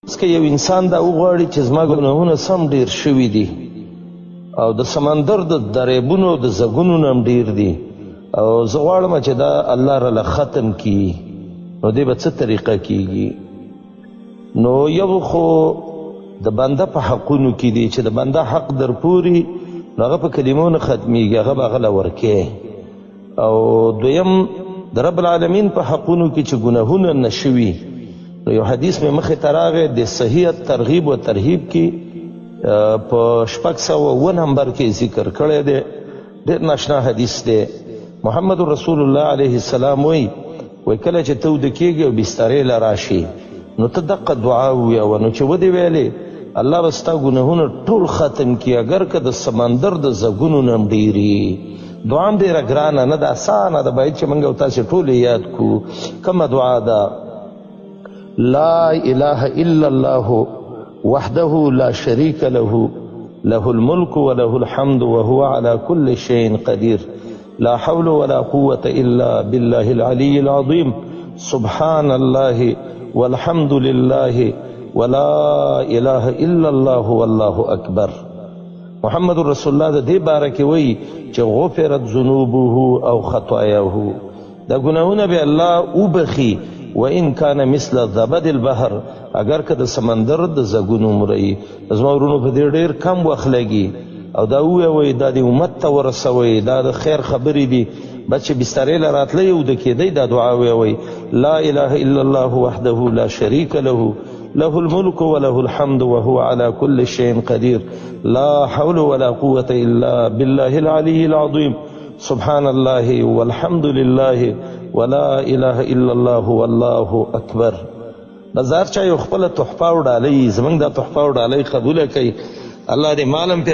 که یو انسان دا وغواړي چې زما ګناهونه سم ډیر شوي دي او د سمندر د دریابونو د زګونو نه هم ډیر دي او زه غواړم چې دا الله راله ختم کړي، نو دې به څه طریقه کیږي؟ نو یو خو د بنده په حقونو کې دي چې د بنده حق در پوري نو هغه په کلمو نه ختمیږي، هغه به هغه له ورکې. او دویم د رب العالمین په حقونو کې چې ګناهونه نشوي، نو یو حدیث مې مخې ته راغی د صحیح ترغیب و ترهیب کې په 601 نمبر کې ذکر کړی دی، ډېر ناشنا حدیث دی. محمد رسول الله علیه السلام وی کله چې ته وده کېږي او بسترې له راشي نو ته دقه دعا ووایه، نو چې ودې ویلې الله به ستا ګناهونه ټول ختم کړي، اگر که د سمندر د زګونو نه هم ډېري. دعا هم ډېره ګرانه نه ده، اسانه ده، باید چې موږ او تاسې ټول یاد کړو. کومه دعا ده؟ لا اله الا الله وحده لا شريك له له الملك وله الحمد وهو على كل شيء قدير لا حول ولا قوة إلا بالله العلي العظيم سبحان الله والحمد لله ولا إله إلا الله والله أكبر. محمد رسول الله دې باره کې وایي چې غفرت ذنوبه او خطاياه، دا ګناهونه به الله وبخي وإن كان مثل زبد البحر، اگر که د سمندر د زګونو مرئی. زما ورونو په دې ډېر کم وخت لګي او دا ووایي دا د امت ته ورسوئ، دا د خیر خبرې دي. بس چې بسترې له راتلی او د کېدی دا دعا ووایي لا اله الا الله وحده لا شريك له له الملك وله الحمد وهو على كل شيء قدير لا حول ولا قوة إلا بالله العلي العظيم سبحان الله والحمد لله ولا إله إلا الله والله أكبر. بازار چا یو خپله تحفه وډالۍ، زمونږ دا تحفه وډالۍ قبوله کوي، الله دې مالم پې